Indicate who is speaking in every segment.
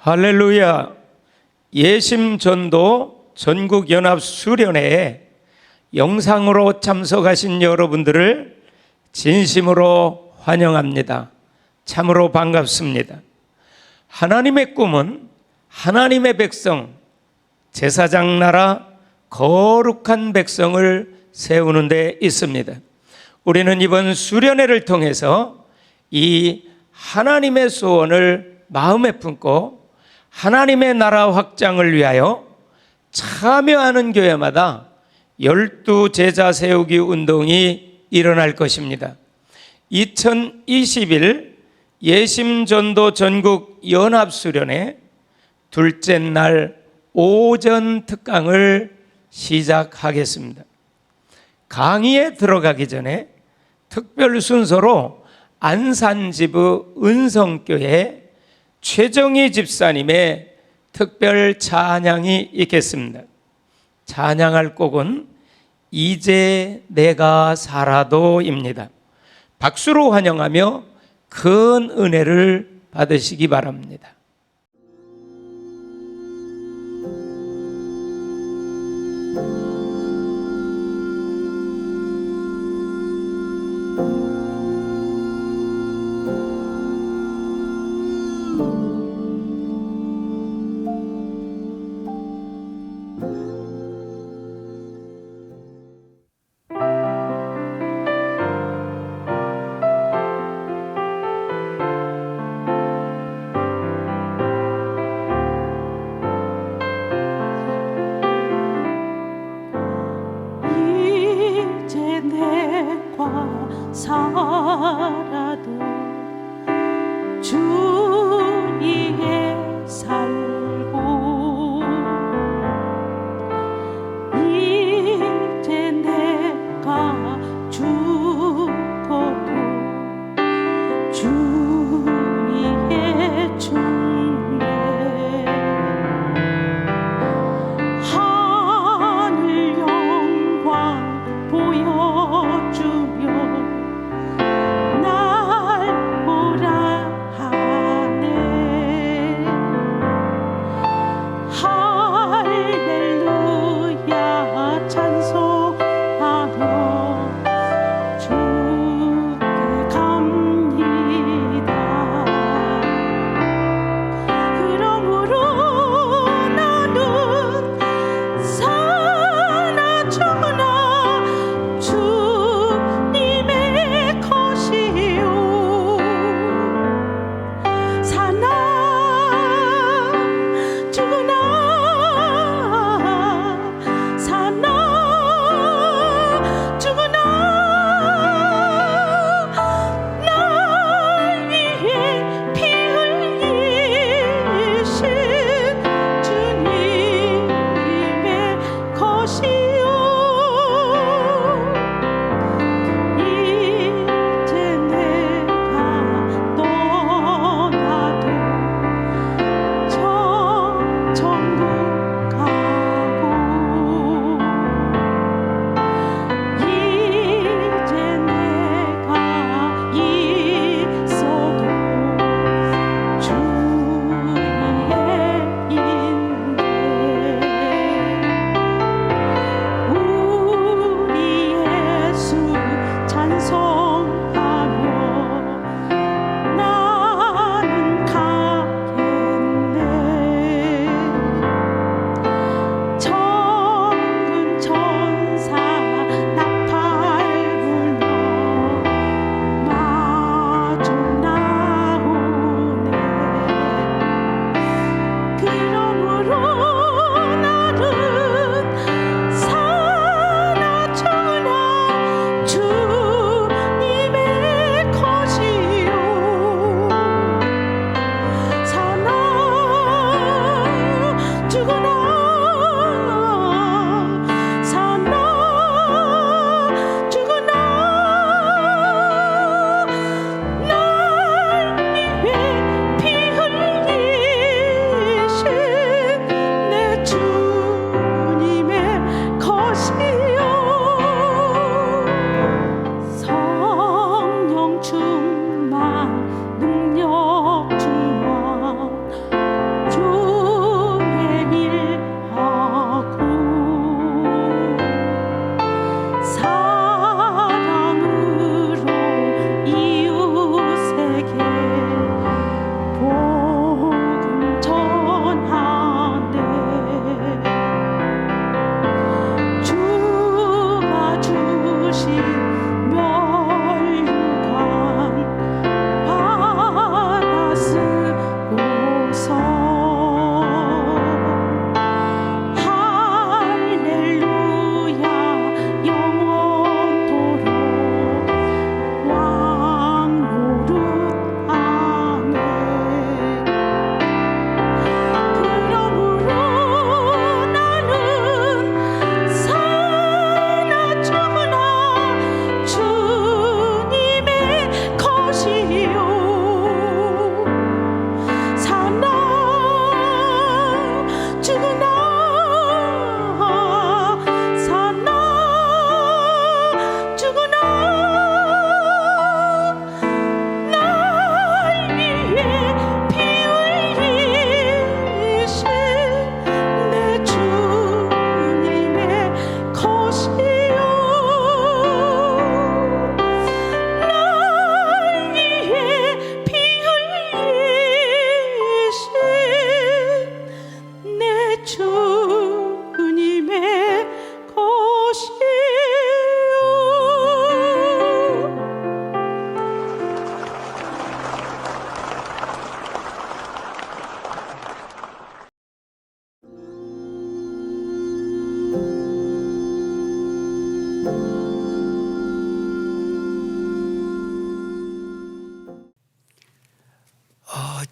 Speaker 1: 할렐루야. 예심전도 전국연합수련회에 영상으로 참석하신 여러분들을 진심으로 환영합니다. 참으로 반갑습니다. 하나님의 꿈은 하나님의 백성, 제사장 나라, 거룩한 백성을 세우는 데 있습니다. 우리는 이번 수련회를 통해서 이 하나님의 소원을 마음에 품고 하나님의 나라 확장을 위하여 참여하는 교회마다 12제자 세우기 운동이 일어날 것입니다. 2021 예심전도 전국 연합수련회 둘째 날 오전 특강을 시작하겠습니다. 강의에 들어가기 전에 특별 순서로 안산지부 은성교회 최정희 집사님의 특별 찬양이 있겠습니다. 찬양할 곡은 이제 내가 살아도입니다. 박수로 환영하며 큰 은혜를 받으시기 바랍니다.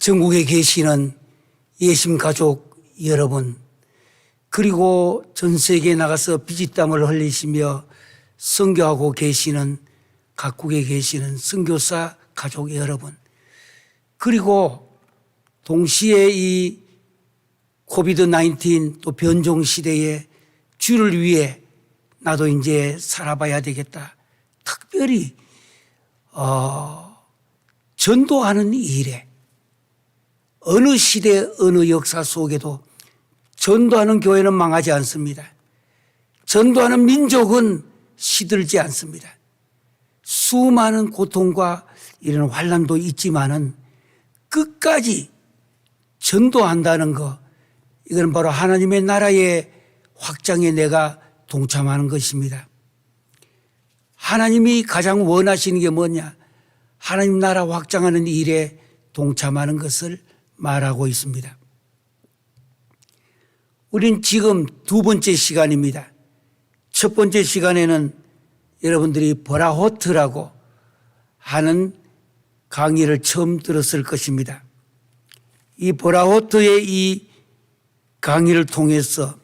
Speaker 2: 전국에 계시는 예심 가족 여러분, 그리고 전 세계에 나가서 피지땀을 흘리시며 선교하고 계시는 각국에 계시는 선교사 가족 여러분, 그리고 동시에 이 코비드-19 또 변종 시대에 주를 위해 나도 이제 살아봐야 되겠다. 특별히 전도하는 일에 어느 시대 어느 역사 속에도 전도하는 교회는 망하지 않습니다. 전도하는 민족은 시들지 않습니다. 수많은 고통과 이런 환난도 있지만은 끝까지 전도한다는 것, 이건 바로 하나님의 나라의 확장에 내가 동참하는 것입니다. 하나님이 가장 원하시는 게 뭐냐? 하나님 나라 확장하는 일에 동참하는 것을 말하고 있습니다. 우린 지금 두 번째 시간입니다. 첫 번째 시간에는 여러분들이 보라호트라고 하는 강의를 처음 들었을 것입니다. 이 보라호트의 이 강의를 통해서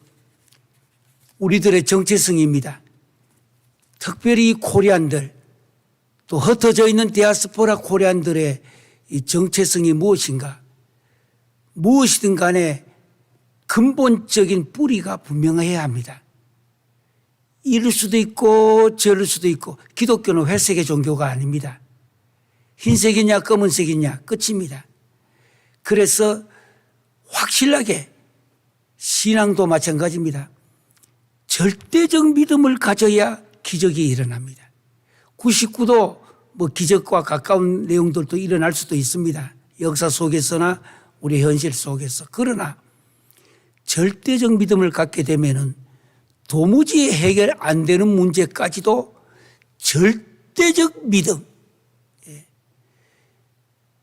Speaker 2: 우리들의 정체성입니다. 특별히 코리안들, 또 흩어져 있는 디아스포라 코리안들의 이 정체성이 무엇인가? 무엇이든 간에 근본적인 뿌리가 분명해야 합니다. 이럴 수도 있고 저럴 수도 있고, 기독교는 회색의 종교가 아닙니다. 흰색이냐 검은색이냐 끝입니다. 그래서 확실하게 신앙도 마찬가지입니다. 절대적 믿음을 가져야 기적이 일어납니다. 99도 뭐 기적과 가까운 내용들도 일어날 수도 있습니다. 역사 속에서나 우리 현실 속에서. 그러나 절대적 믿음을 갖게 되면은 도무지 해결 안 되는 문제까지도 절대적 믿음,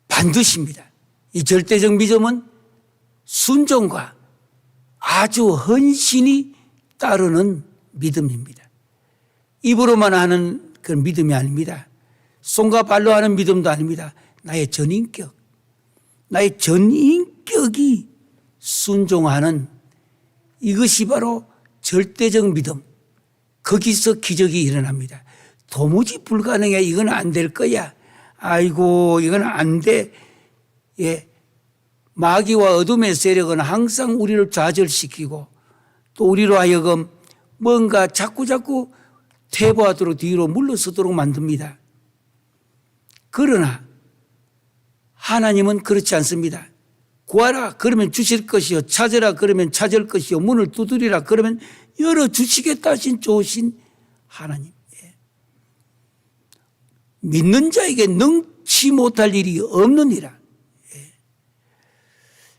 Speaker 2: 반드시입니다. 이 절대적 믿음은 순종과 아주 헌신이 따르는 믿음입니다. 입으로만 하는 그런 믿음이 아닙니다. 손과 발로 하는 믿음도 아닙니다. 나의 전인격이 순종하는, 이것이 바로 절대적 믿음. 거기서 기적이 일어납니다. 도무지 불가능해. 이건 안 될 거야. 아이고, 이건 안 돼. 마귀와 어둠의 세력은 항상 우리를 좌절시키고 또 우리로 하여금 뭔가 자꾸 퇴보하도록 뒤로 물러서도록 만듭니다. 그러나 하나님은 그렇지 않습니다. 구하라 그러면 주실 것이요, 찾으라 그러면 찾을 것이요, 문을 두드리라 그러면 열어주시겠다 하신 좋으신 하나님. 믿는 자에게 능치 못할 일이 없느니라.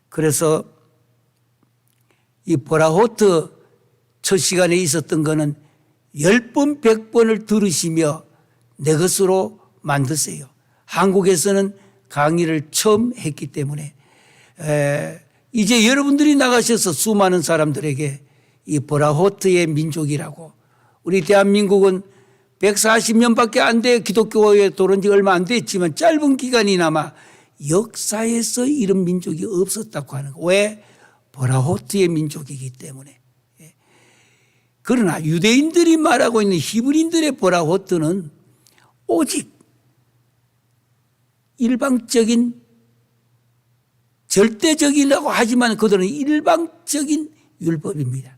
Speaker 2: 그래서 이 보라호트 첫 시간에 있었던 거는 10번 100번을 들으시며 내 것으로 만드세요. 한국에서는 강의를 처음 했기 때문에 이제 여러분들이 나가셔서 수많은 사람들에게 이 보라호트의 민족이라고, 우리 대한민국은 140년밖에 안 돼 기독교에 들어온 지 얼마 안 됐지만 짧은 기간이나마 역사에서 이런 민족이 없었다고 하는 거. 왜? 보라호트의 민족이기 때문에. 그러나 유대인들이 말하고 있는 히브리인들의 보라호트는 오직 일방적인, 절대적이라고 하지만 그들은 일방적인 율법입니다.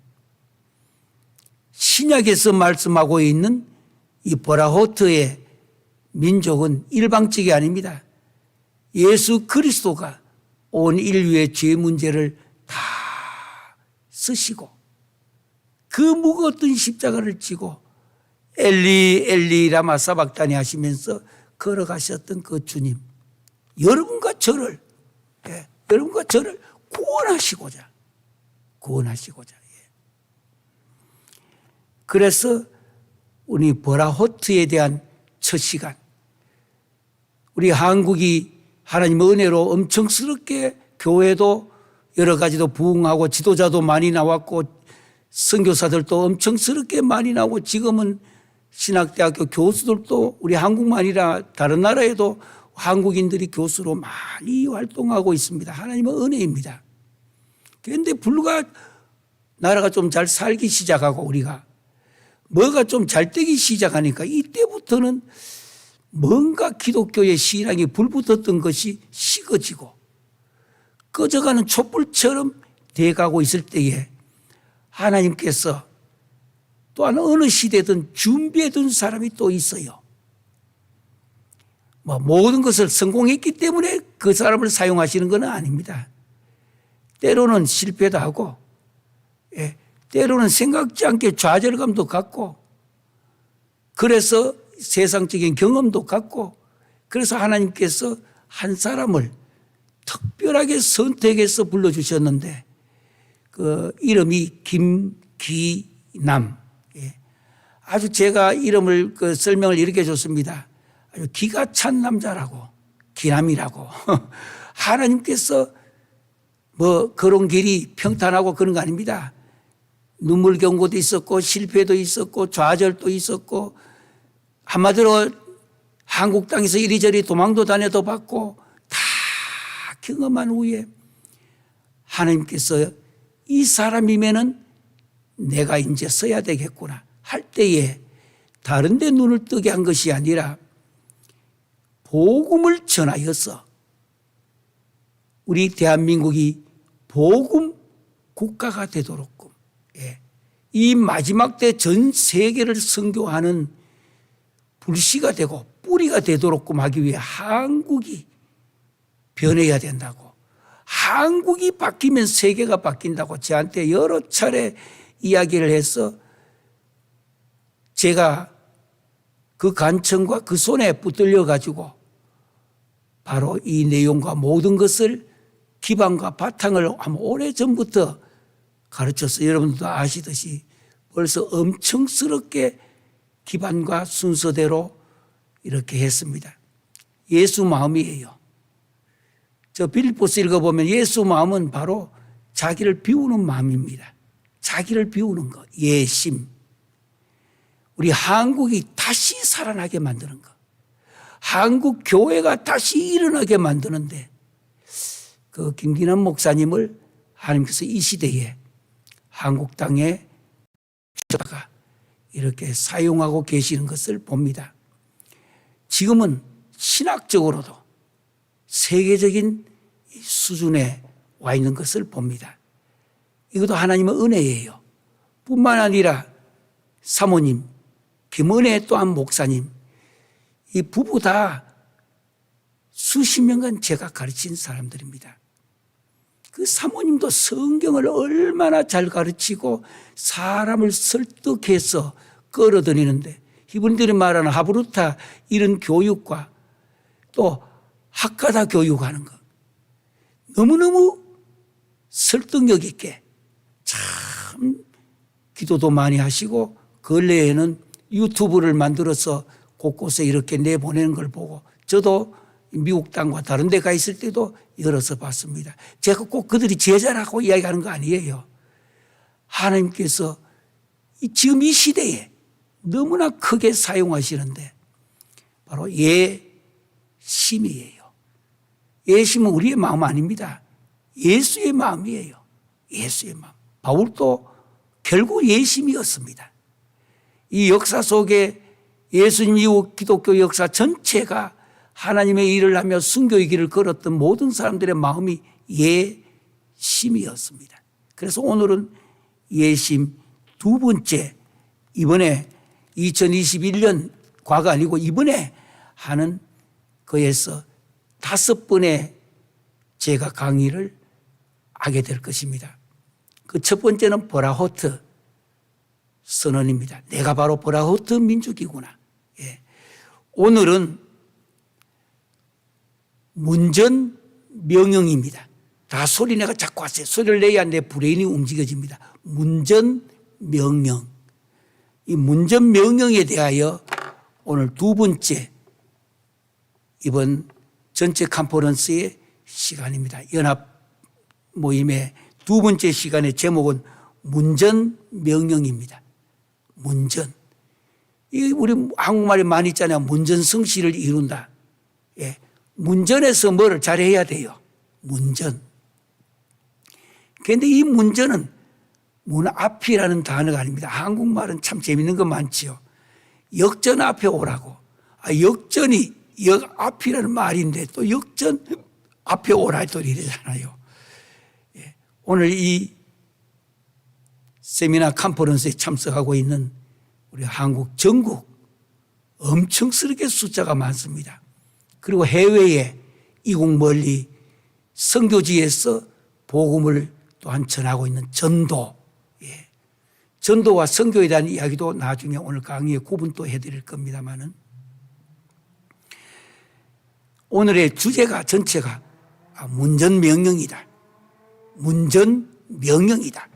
Speaker 2: 신약에서 말씀하고 있는 이 보라호트의 민족은 일방적이 아닙니다. 예수 그리스도가 온 인류의 죄 문제를 다 쓰시고 그 무거웠던 십자가를 지고 엘리 엘리 라마 사박다니 하시면서 걸어가셨던 그 주님, 여러분과 저를 구원하시고자. 그래서 우리 보라호트에 대한 첫 시간, 우리 한국이 하나님의 은혜로 엄청스럽게 교회도 여러 가지도 부흥하고 지도자도 많이 나왔고 선교사들도 엄청스럽게 많이 나오고 지금은 신학대학교 교수들도 우리 한국만 아니라 다른 나라에도 한국인들이 교수로 많이 활동하고 있습니다. 하나님의 은혜입니다. 그런데 불과 나라가 좀 잘 살기 시작하고 우리가 뭐가 좀 잘 되기 시작하니까 이때부터는 뭔가 기독교의 신앙이 불붙었던 것이 식어지고 꺼져가는 촛불처럼 돼가고 있을 때에 하나님께서 또한 어느 시대든 준비해 둔 사람이 또 있어요. 모든 것을 성공했기 때문에 그 사람을 사용하시는 건 아닙니다. 때로는 실패도 하고, 때로는 생각지 않게 좌절감도 갖고, 그래서 세상적인 경험도 갖고, 그래서 하나님께서 한 사람을 특별하게 선택해서 불러주셨는데, 그 이름이 김기남. 아주 제가 이름을 설명을 이렇게 줬습니다. 아주 기가 찬 남자라고, 기남이라고. 하나님께서 그런 길이 평탄하고 그런 거 아닙니다. 눈물 경고도 있었고, 실패도 있었고, 좌절도 있었고, 한마디로 한국 땅에서 이리저리 도망도 다녀도 받고, 다 경험한 후에 하나님께서 이 사람이면은 내가 이제 써야 되겠구나 할 때에 다른 데 눈을 뜨게 한 것이 아니라 복음을 전하여서 우리 대한민국이 복음 국가가 되도록끔, 이 마지막 때 전 세계를 선교하는 불씨가 되고 뿌리가 되도록끔 하기 위해 한국이 변해야 된다고, 한국이 바뀌면 세계가 바뀐다고 저한테 여러 차례 이야기를 해서 제가 그 간청과 그 손에 붙들려 가지고 바로 이 내용과 모든 것을 기반과 바탕을 아마 오래전부터 가르쳐서 여러분들도 아시듯이 벌써 엄청스럽게 기반과 순서대로 이렇게 했습니다. 예수 마음이에요. 저 빌립보서 읽어보면 예수 마음은 바로 자기를 비우는 마음입니다. 자기를 비우는 것, 예심. 우리 한국이 다시 살아나게 만드는 것. 한국 교회가 다시 일어나게 만드는데 그 김기남 목사님을 하나님께서 이 시대에 한국 땅에 주다가 이렇게 사용하고 계시는 것을 봅니다. 지금은 신학적으로도 세계적인 수준에 와 있는 것을 봅니다. 이것도 하나님의 은혜예요. 뿐만 아니라 사모님, 김은혜 또한 목사님, 이 부부 다 수십 년간 제가 가르친 사람들입니다. 그 사모님도 성경을 얼마나 잘 가르치고 사람을 설득해서 끌어들이는데 이분들이 말하는 하브루타 이런 교육과 또 학가다 교육하는 것 너무너무 설득력 있게 참 기도도 많이 하시고 근래에는 유튜브를 만들어서 곳곳에 이렇게 내보내는 걸 보고 저도 미국 땅과 다른 데 가 있을 때도 열어서 봤습니다. 제가 꼭 그들이 제자라고 이야기하는 거 아니에요. 하나님께서 지금 이 시대에 너무나 크게 사용하시는데 바로 예심이에요. 예심은 우리의 마음 아닙니다. 예수의 마음이에요. 예수의 마음. 바울도 결국 예심이었습니다. 이 역사 속에 예수님 이후 기독교 역사 전체가 하나님의 일을 하며 순교의 길을 걸었던 모든 사람들의 마음이 예심이었습니다. 그래서 오늘은 예심 두 번째, 이번에 2021년 과거 아니고 이번에 하는 거에서 5번의 제가 강의를 하게 될 것입니다. 그 첫 번째는 보라호트 선언입니다. 내가 바로 보라호트 민족이구나. 오늘은 문전 명령입니다. 다 소리 내가 자꾸 왔어요. 소리를 내야 내 브레인이 움직여집니다. 문전 명령. 이 문전 명령에 대하여 오늘 두 번째 이번 전체 컨퍼런스의 시간입니다. 연합 모임의 두 번째 시간의 제목은 문전 명령입니다. 문전. 이 우리 한국말에 많이 있잖아요. 문전성시를 이룬다. 문전에서 뭐를 잘해야 돼요? 문전. 그런데 이 문전은 문 앞이라는 단어가 아닙니다. 한국말은 참 재밌는 거 많지요. 역전 앞에 오라고. 역전이 역 앞이라는 말인데 또 역전 앞에 오라 또 이러잖아요. 오늘 이 세미나 컨퍼런스에 참석하고 있는 우리 한국 전국 엄청스럽게 숫자가 많습니다. 그리고 해외에 이국 멀리 선교지에서 복음을 또한 전하고 있는 전도, 전도와 선교에 대한 이야기도 나중에 오늘 강의에 구분도 해드릴 겁니다만은 오늘의 주제가 전체가 문전명령이다. 문전명령이다.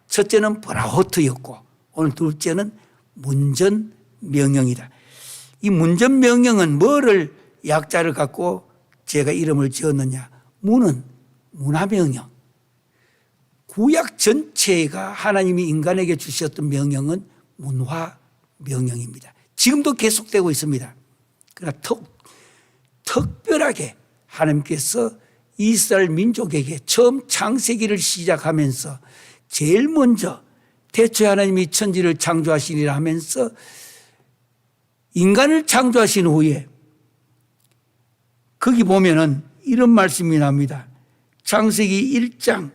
Speaker 2: 첫째는 브라호트였고 오늘 둘째는 문전명령이다. 이 문전명령은 뭐를 약자를 갖고 제가 이름을 지었느냐. 문은 문화명령. 구약 전체가 하나님이 인간에게 주셨던 명령은 문화명령입니다. 지금도 계속되고 있습니다. 그러나 특별하게 하나님께서 이스라엘 민족에게 처음 창세기를 시작하면서 제일 먼저 태초에 하나님이 천지를 창조하시니라 하면서 인간을 창조하신 후에 거기 보면은 이런 말씀이 납니다. 창세기 1장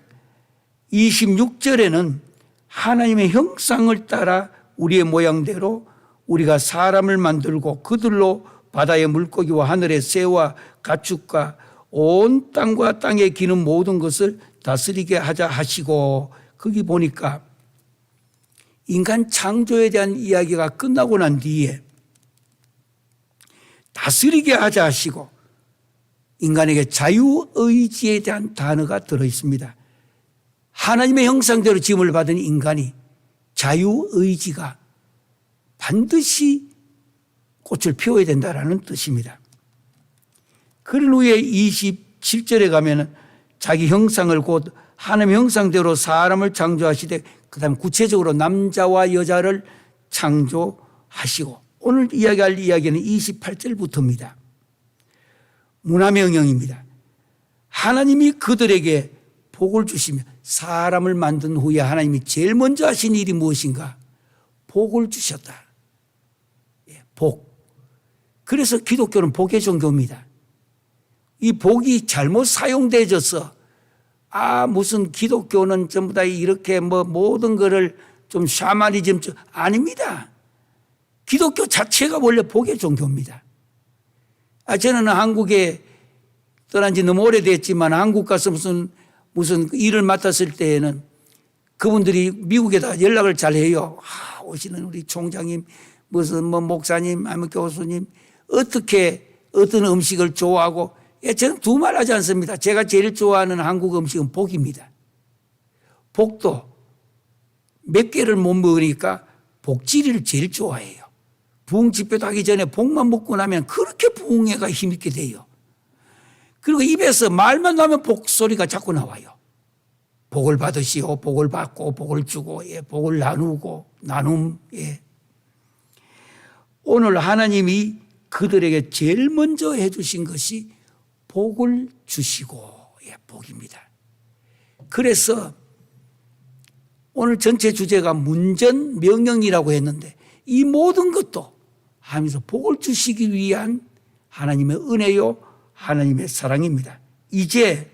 Speaker 2: 26절에는 하나님의 형상을 따라 우리의 모양대로 우리가 사람을 만들고 그들로 바다의 물고기와 하늘의 새와 가축과 온 땅과 땅에 기는 모든 것을 다스리게 하자 하시고 거기 보니까 인간 창조에 대한 이야기가 끝나고 난 뒤에 다스리게 하자 하시고 인간에게 자유의지에 대한 단어가 들어있습니다. 하나님의 형상대로 지음을 받은 인간이 자유의지가 반드시 꽃을 피워야 된다는 뜻입니다. 그런 후에 27절에 가면 자기 형상을 곧 하나님의 형상대로 사람을 창조하시되 그 다음 구체적으로 남자와 여자를 창조하시고 오늘 이야기할 이야기는 28절부터입니다. 문화명령입니다. 하나님이 그들에게 복을 주시며 사람을 만든 후에 하나님이 제일 먼저 하신 일이 무엇인가? 복을 주셨다. 복. 그래서 기독교는 복의 종교입니다. 이 복이 잘못 사용되어져서 무슨 기독교는 전부 다 이렇게 모든 거를 좀 샤머니즘 아닙니다. 기독교 자체가 원래 복의 종교입니다. 저는 한국에 떠난 지 너무 오래됐지만 한국 가서 무슨 일을 맡았을 때에는 그분들이 미국에다 연락을 잘 해요. 오시는 우리 총장님, 무슨 목사님, 아니면 교수님, 어떤 음식을 좋아하고, 저는 두 말 하지 않습니다. 제가 제일 좋아하는 한국 음식은 복입니다. 복도 몇 개를 못 먹으니까 복지리를 제일 좋아해요. 부흥 집회도 하기 전에 복만 먹고 나면 그렇게 부흥회가 힘있게 돼요. 그리고 입에서 말만 나면 복 소리가 자꾸 나와요. 복을 받으시오, 복을 받고, 복을 주고, 복을 나누고, 나눔. 오늘 하나님이 그들에게 제일 먼저 해주신 것이 복을 주시고, 복입니다. 그래서 오늘 전체 주제가 문전명령이라고 했는데 이 모든 것도 하면서 복을 주시기 위한 하나님의 은혜요, 하나님의 사랑입니다. 이제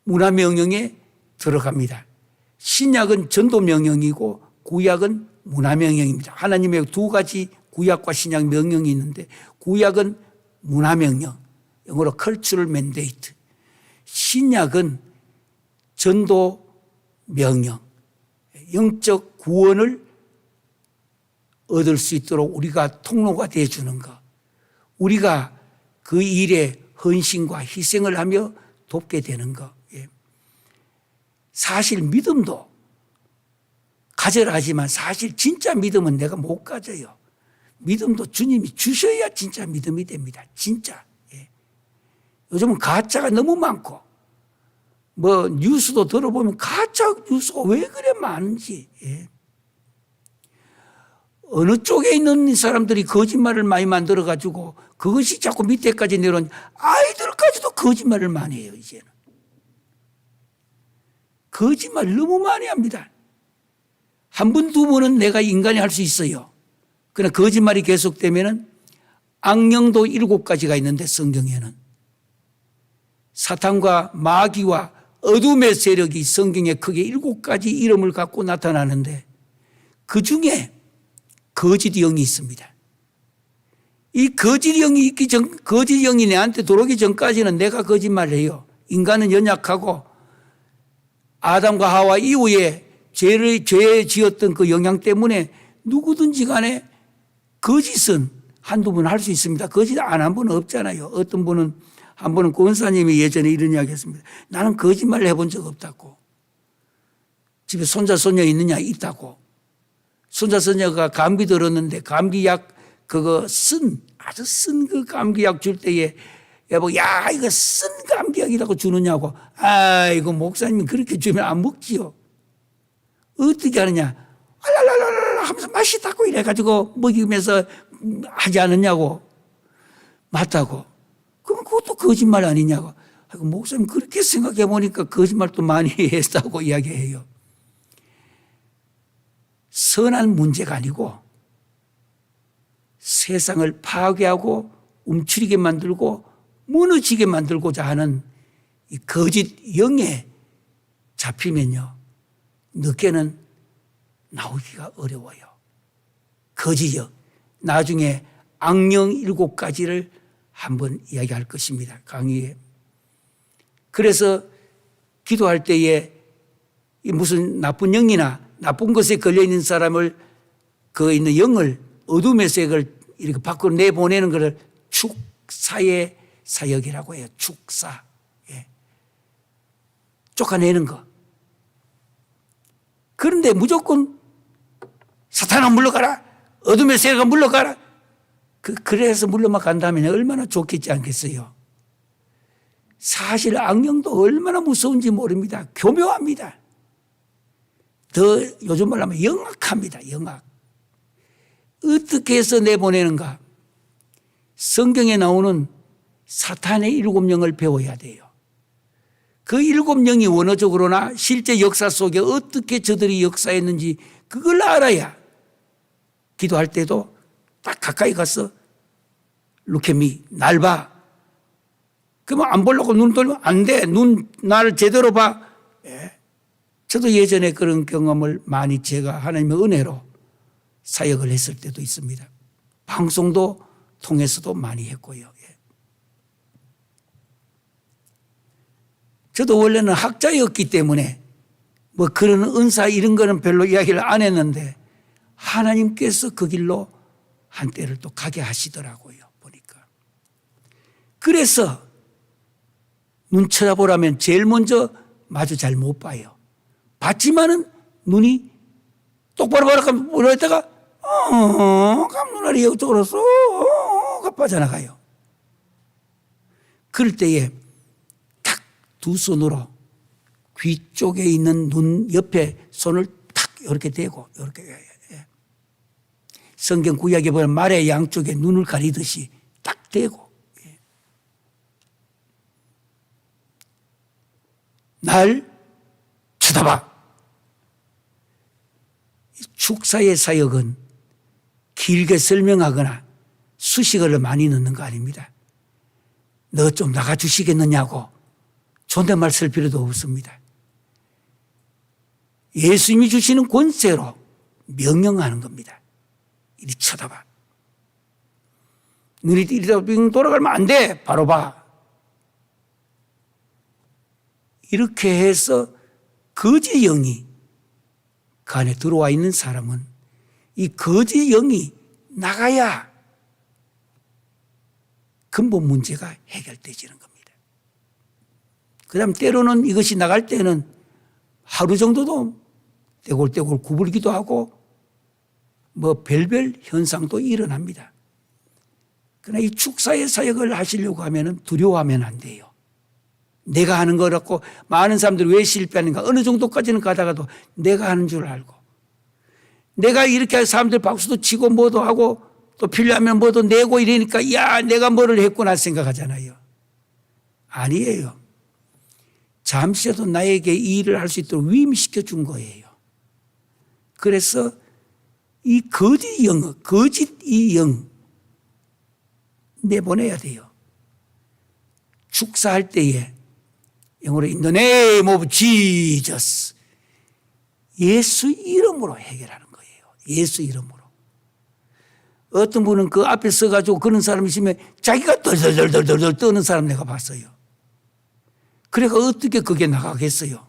Speaker 2: 문화명령에 들어갑니다. 신약은 전도명령이고 구약은 문화명령입니다. 하나님의 두 가지 구약과 신약 명령이 있는데 구약은 문화명령, 영어로 cultural mandate. 신약은 전도명령, 영적 구원을 얻을 수 있도록 우리가 통로가 되어주는 것, 우리가 그 일에 헌신과 희생을 하며 돕게 되는 것. 사실 믿음도 가져라 하지만 사실 진짜 믿음은 내가 못 가져요. 믿음도 주님이 주셔야 진짜 믿음이 됩니다. 진짜. 요즘은 가짜가 너무 많고 뉴스도 들어보면 가짜 뉴스가 왜 그래 많은지. 어느 쪽에 있는 사람들이 거짓말을 많이 만들어 가지고 그것이 자꾸 밑에까지 내려온 아이들까지도 거짓말을 많이 해요. 이제는 거짓말 너무 많이 합니다. 한 번, 두 번은 내가 인간이 할 수 있어요. 그러나 거짓말이 계속되면은 악령도 7가지가 있는데 성경에는 사탄과 마귀와 어둠의 세력이 성경에 크게 7가지 이름을 갖고 나타나는데 그 중에 거짓 영이 있습니다. 이 거짓 영이 있기 전, 거짓 영이 내한테 들어오기 전까지는 내가 거짓말을 해요. 인간은 연약하고 아담과 하와 이후에 죄 지었던 그 영향 때문에 누구든지 간에 거짓은 한두 번 할 수 있습니다. 거짓 안 한 분은 없잖아요. 어떤 분은 한 번은 권사님이 예전에 이런 이야기 했습니다. 나는 거짓말을 해본 적 없다고. 집에 손자 손녀 있느냐? 있다고. 손자 손녀가 감기 들었는데 감기약 그거 아주 쓴 그 감기약 줄 때에 여보 야 이거 쓴 감기약이라고 주느냐고. 아이고 목사님이 그렇게 주면 안 먹지요. 어떻게 하느냐? 알랄랄랄 하면서 맛있다고 이래가지고 먹이면서 하지 않았냐고. 맞다고. 그럼 그것도 거짓말 아니냐고. 아이고, 목사님 그렇게 생각해 보니까 거짓말도 많이 했다고 이야기해요. 선한 문제가 아니고 세상을 파괴하고 움츠리게 만들고 무너지게 만들고자 하는 이 거짓 영에 잡히면요. 늦게는 나오기가 어려워요. 거짓 영. 나중에 악령 7가지를 한번 이야기할 것입니다. 강의에. 그래서 기도할 때에 무슨 나쁜 영이나 나쁜 것에 걸려있는 사람을 그 있는 영을 어둠의 색을 이렇게 밖으로 내보내는 것을 축사의 사역이라고 해요. 축사. 예. 쫓아내는 거. 그런데 무조건 사탄아 물러가라. 어둠의 세가 물러가라. 그래서 물러만 간다면 얼마나 좋겠지 않겠어요. 사실 악령도 얼마나 무서운지 모릅니다. 교묘합니다. 더 요즘 말로 하면 영악합니다. 영악. 어떻게 해서 내보내는가? 성경에 나오는 사탄의 7영을 배워야 돼요. 그 7영이 원어적으로나 실제 역사 속에 어떻게 저들이 역사했는지 그걸 알아야 기도할 때도 딱 가까이 가서 루케미 날 봐. 그러면 안 보려고 눈 돌면 안 돼. 나를 제대로 봐. 예. 저도 예전에 그런 경험을 많이 제가 하나님의 은혜로 사역을 했을 때도 있습니다. 방송도 통해서도 많이 했고요. 예. 저도 원래는 학자였기 때문에 뭐 그런 은사 이런 거는 별로 이야기를 안 했는데 하나님께서 그 길로 한때를 또 가게 하시더라고요. 보니까. 그래서 눈 쳐다보라면 제일 먼저 마주 잘 못 봐요. 봤지만은 눈이 똑바로 보라고 했다가 그럼 눈알이 이쪽으로 쏙 빠져나가요. 그럴 때에 탁 두 손으로 귀 쪽에 있는 눈 옆에 손을 탁 이렇게 대고 이렇게 성경 구약에 보면 말의 양쪽에 눈을 가리듯이 딱 대고 날 쳐다봐. 축사의 사역은 길게 설명하거나 수식어를 많이 넣는 거 아닙니다. 너 좀 나가주시겠느냐고 존댓말 쓸 필요도 없습니다. 예수님이 주시는 권세로 명령하는 겁니다. 이리 쳐다봐. 눈이 이리다 돌아가면 안 돼. 바로 봐. 이렇게 해서 거짓 영이 그 안에 들어와 있는 사람은 이 거짓 영이 나가야 근본 문제가 해결되지는 겁니다. 그 다음 때로는 이것이 나갈 때는 하루 정도도 떼골떼골 구부리기도 하고 뭐 별별 현상도 일어납니다. 그러나 이 축사의 사역을 하시려고 하면 두려워하면 안 돼요. 내가 하는 거라고 많은 사람들이 왜 실패하는가 어느 정도까지는 가다가도 내가 하는 줄 알고 내가 이렇게 사람들 박수도 치고 뭐도 하고 또 필요하면 뭐도 내고 이러니까 야 내가 뭐를 했구나 생각하잖아요. 아니에요. 잠시라도 나에게 이 일을 할 수 있도록 위임시켜 준 거예요. 그래서 이 거짓 이 영 내보내야 돼요. 축사할 때에 영어로 In the name of Jesus 예수 이름으로 해결하는 거예요. 예수 이름으로. 어떤 분은 그 앞에 서가지고 그런 사람이 있으면 자기가 덜덜덜덜덜 떠는 사람 내가 봤어요. 그래가 어떻게 그게 나가겠어요?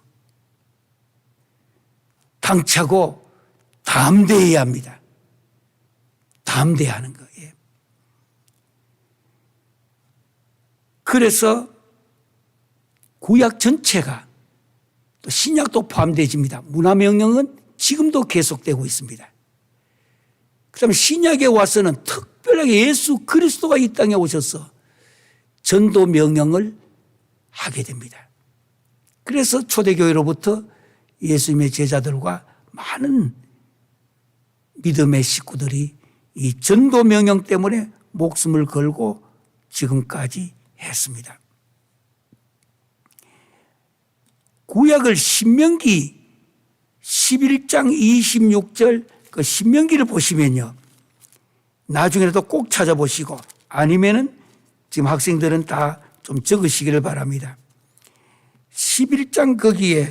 Speaker 2: 당차고 담대해야 합니다. 담대해야 하는 거예요. 그래서 구약 전체가 또 신약도 포함되어집니다. 문화명령은 지금도 계속되고 있습니다. 그 다음에 신약에 와서는 특별하게 예수 그리스도가 이 땅에 오셔서 전도 명령을 하게 됩니다. 그래서 초대교회로부터 예수님의 제자들과 많은 믿음의 식구들이 이 전도 명령 때문에 목숨을 걸고 지금까지 했습니다. 구약을 신명기 11장 26절 그 신명기를 보시면요. 나중에라도 꼭 찾아보시고 아니면은 지금 학생들은 다 좀 적으시기를 바랍니다. 11장 거기에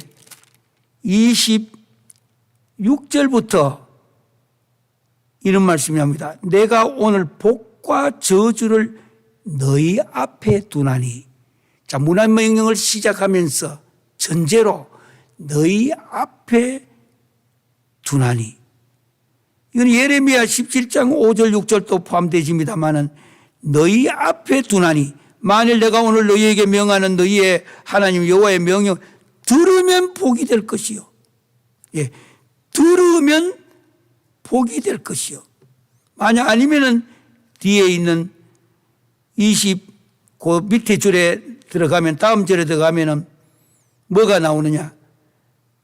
Speaker 2: 26절부터 이런 말씀이 합니다. 내가 오늘 복과 저주를 너희 앞에 두나니. 자, 문화명령을 시작하면서 전제로 너희 앞에 두나니. 이건 예레미야 17장 5절 6절도 포함되집니다만은 너희 앞에 두나니 만일 내가 오늘 너희에게 명하는 너희의 하나님 여호와의 명령 들으면 복이 될 것이요. 예, 들으면 복이 될 것이요. 만약 아니면은 뒤에 있는 그 밑에 줄에 들어가면 다음 절에 들어가면은 뭐가 나오느냐?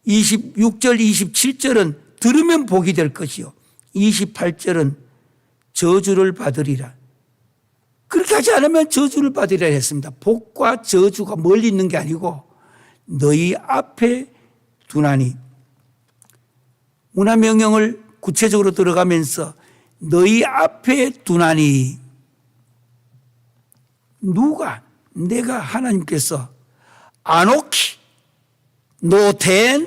Speaker 2: 26절, 27절은 들으면 복이 될 것이요. 28절은 저주를 받으리라. 그렇게 하지 않으면 저주를 받으리라 했습니다. 복과 저주가 멀리 있는 게 아니고 너희 앞에 두나니. 문화명령을 구체적으로 들어가면서 너희 앞에 두나니. 누가? 내가 하나님께서 아노키 노텐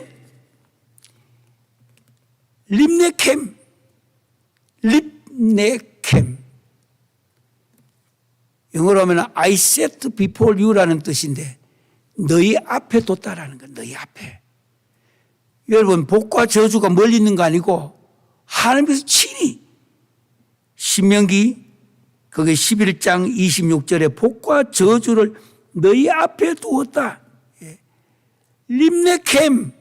Speaker 2: 립네캠 영어로 하면 I set before you라는 뜻인데 너희 앞에 뒀다라는 거예요. 너희 앞에. 여러분 복과 저주가 멀리 있는 거 아니고 하나님께서 친히 신명기 거기 11장 26절에 복과 저주를 너희 앞에 두었다. 립네캠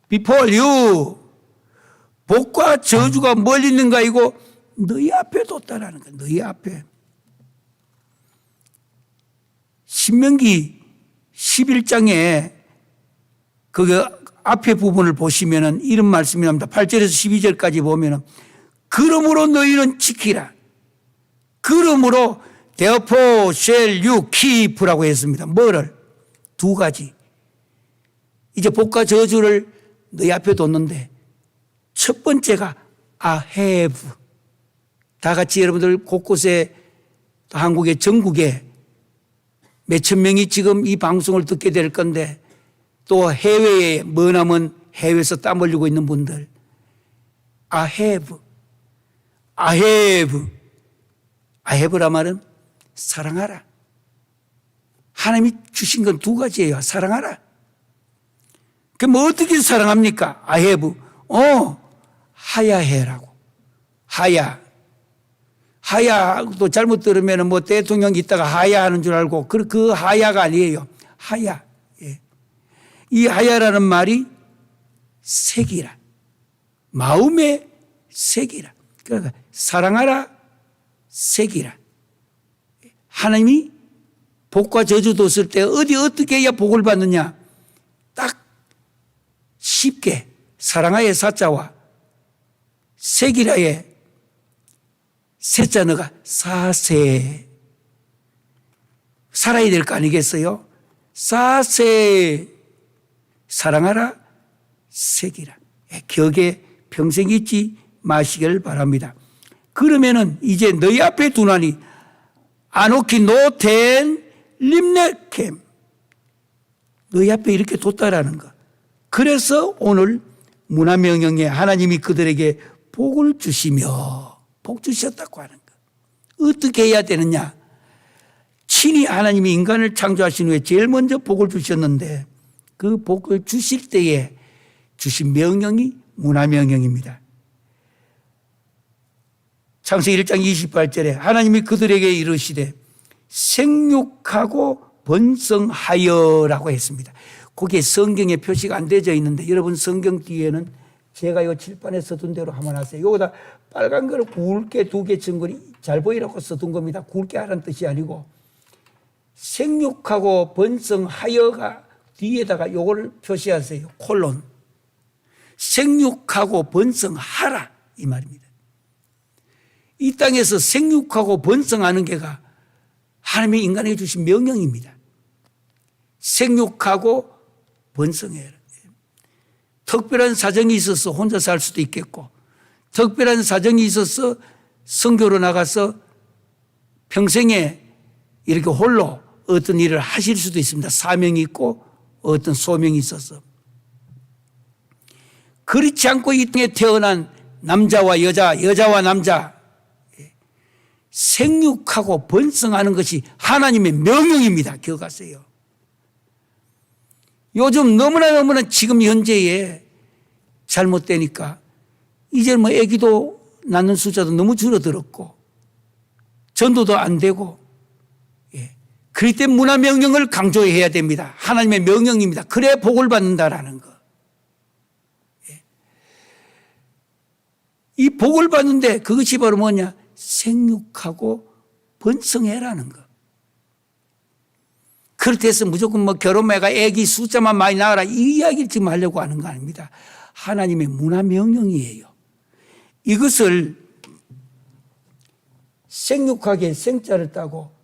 Speaker 2: before you. 복과 저주가 멀리 있는 거 아니고 너희 앞에 뒀다라는 거야. 너희 앞에. 신명기 11장에 그 앞에 부분을 보시면은 이런 말씀이 납니다. 8절에서 12절까지 보면은 그러므로 너희는 지키라. 그러므로 therefore shall you keep라고 했습니다. 뭐를? 두 가지. 이제 복과 저주를 너희 앞에 뒀는데 첫 번째가 I have. 다 같이 여러분들 곳곳에 한국의 전국에 몇천 명이 지금 이 방송을 듣게 될 건데 또 해외에 머나먼 해외에서 땀 흘리고 있는 분들 I have라 말은 사랑하라. 하나님이 주신 건 두 가지예요. 사랑하라. 그럼 어떻게 사랑합니까? I have. 하야해라고. 하야도 잘못 들으면 뭐 대통령 있다가 하야하는 줄 알고 그 하야가 아니에요. 하야. 예. 이 하야라는 말이 색이라. 마음의 색이라. 그러니까 사랑하라 색이라. 하나님이 복과 저주도 쓸 때 어떻게 해야 복을 받느냐? 딱 쉽게 사랑하의 사자와 세기라의 세자너가 사세 살아야 될 거 아니겠어요? 사세 사랑하라 세기라. 격에 평생 잊지 마시길 바랍니다. 그러면은 이제 너희 앞에 두나니 아노키 노텐 림네캠 너희 앞에 이렇게 뒀다라는 거. 그래서 오늘 문화명령에 하나님이 그들에게 복을 주시며 복 주셨다고 하는 거. 어떻게 해야 되느냐? 친히 하나님이 인간을 창조하신 후에 제일 먼저 복을 주셨는데 그 복을 주실 때에 주신 명령이 문화명령입니다. 창세기 1장 28절에 하나님이 그들에게 이르시되 생육하고 번성하여라고 했습니다. 거기에 성경에 표시가 안 되어 있는데 여러분 성경 뒤에는 제가 요 칠판에 써둔 대로 한번 하세요. 여기다 빨간 걸 굵게 두 개 친 걸 잘 보이라고 써둔 겁니다. 굵게 하라는 뜻이 아니고 생육하고 번성하여가 뒤에다가 요걸 표시하세요. 콜론. 생육하고 번성하라 이 말입니다. 이 땅에서 생육하고 번성하는 게가 하나님이 인간에게 주신 명령입니다. 생육하고 번성해라. 특별한 사정이 있어서 혼자 살 수도 있겠고 특별한 사정이 있어서 선교로 나가서 평생에 이렇게 홀로 어떤 일을 하실 수도 있습니다. 사명이 있고 어떤 소명이 있어서. 그렇지 않고 이 땅에 태어난 남자와 여자, 여자와 남자 생육하고 번성하는 것이 하나님의 명령입니다. 기억하세요. 요즘 너무나 지금 현재에 잘못되니까 이제 뭐 아기도 낳는 숫자도 너무 줄어들었고 전도도 안 되고 그렇기 때문에 문화명령을 강조해야 됩니다. 하나님의 명령입니다. 그래야 복을 받는다라는 거. 이 복을 받는데 그것이 바로 뭐냐? 생육하고 번성해라는 거. 그렇게 해서 무조건 뭐 결혼해가 애기 숫자만 많이 낳아라 이 이야기를 지금 하려고 하는 거 아닙니다. 하나님의 문화명령이에요. 이것을 생육하게 생자를 따고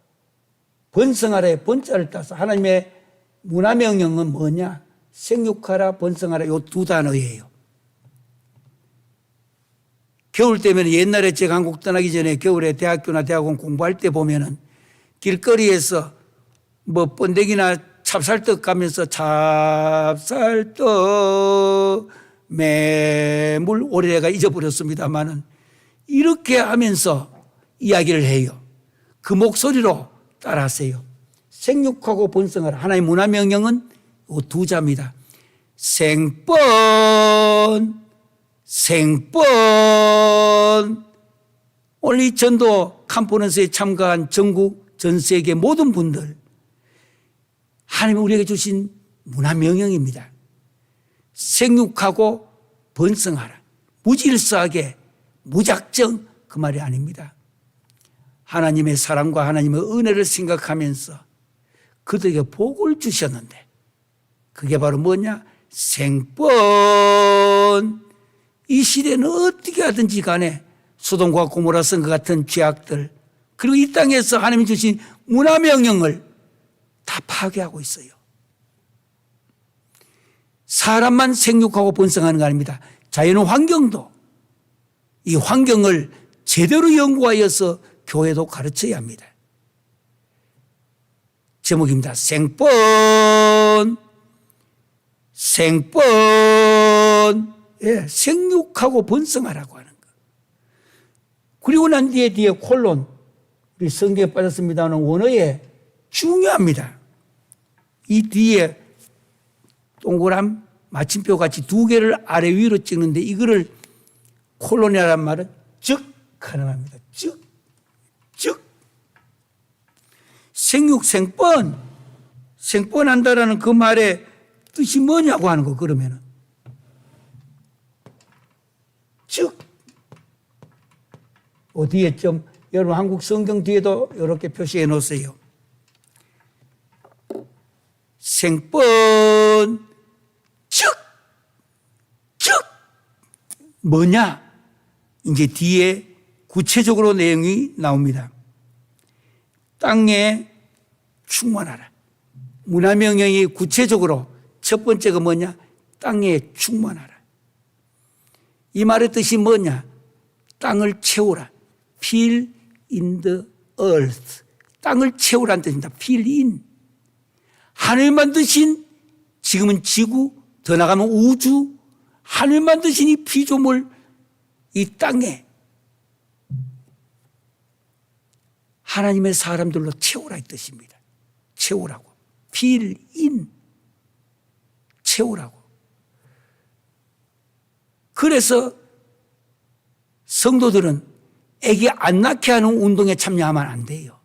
Speaker 2: 번성하라에 번자를 따서 하나님의 문화명령은 뭐냐? 생육하라 번성하라 요 두 단어예요. 겨울 때면 옛날에 제가 한국 떠나기 전에 겨울에 대학교나 대학원 공부할 때 보면은 길거리에서 뭐 번데기나 찹쌀떡 가면서 찹쌀떡 매물 오래가 잊어버렸습니다만은 이렇게 하면서 이야기를 해요. 그 목소리로 따라하세요. 생육하고 번성하라. 하나님의 문화명령은 두 자입니다. 생번 오늘 이 전도 컨퍼런스에 참가한 전국 전 세계 모든 분들 하나님이 우리에게 주신 문화명령입니다. 생육하고 번성하라. 무질서하게 무작정 그 말이 아닙니다. 하나님의 사랑과 하나님의 은혜를 생각하면서 그들에게 복을 주셨는데 그게 바로 뭐냐? 생번. 이 시대는 어떻게 하든지 간에 소돔과 고모라 성과 같은 죄악들 그리고 이 땅에서 하나님이 주신 문화명령을 다 파괴하고 있어요. 사람만 생육하고 번성하는 거 아닙니다. 자연 환경도 이 환경을 제대로 연구하여서 교회도 가르쳐야 합니다. 제목입니다. 생번. 예, 생육하고 번성하라고 하는 거. 그리고 난 뒤에 콜론. 우리 성경에 빠졌습니다는 원어에 중요합니다. 이 뒤에 동그란 마침표 같이 두 개를 아래 위로 찍는데 이거를 콜론이라는 말은 즉 가능합니다. 즉. 생육, 생번한다라는 그 말의 뜻이 뭐냐고 하는 거, 그러면은. 즉. 어디에 좀, 여러분 한국 성경 뒤에도 이렇게 표시해 놓으세요. 생번 즉 뭐냐? 이제 뒤에 구체적으로 내용이 나옵니다. 땅에 충만하라. 문화명령이 구체적으로 첫 번째가 뭐냐? 땅에 충만하라. 이 말의 뜻이 뭐냐? 땅을 채우라. Fill in the earth. 땅을 채우라는 뜻입니다. Fill in. 하늘 만드신 지금은 지구, 더 나가면 우주, 하늘 만드신 이 피조물, 이 땅에 하나님의 사람들로 채우라 이 뜻입니다. 채우라고. Fill in. 채우라고. 그래서 성도들은 애기 안 낳게 하는 운동에 참여하면 안 돼요.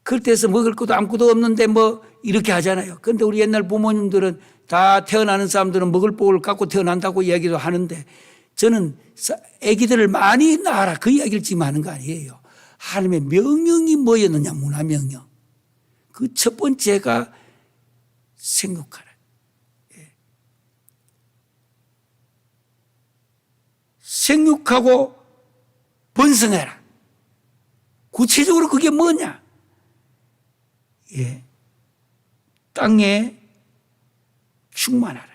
Speaker 2: 그럴 때서 먹을 것도 아무것도 없는데 뭐 이렇게 하잖아요. 그런데 우리 옛날 부모님들은 다 태어나는 사람들은 먹을 복을 갖고 태어난다고 이야기도 하는데 저는 애기들을 많이 낳아라 그 이야기를 지금 하는 거 아니에요. 하나님의 명령이 뭐였느냐? 문화명령. 그 첫 번째가 생육하라. 생육하고 번성해라. 구체적으로 그게 뭐냐? 땅에 충만하라.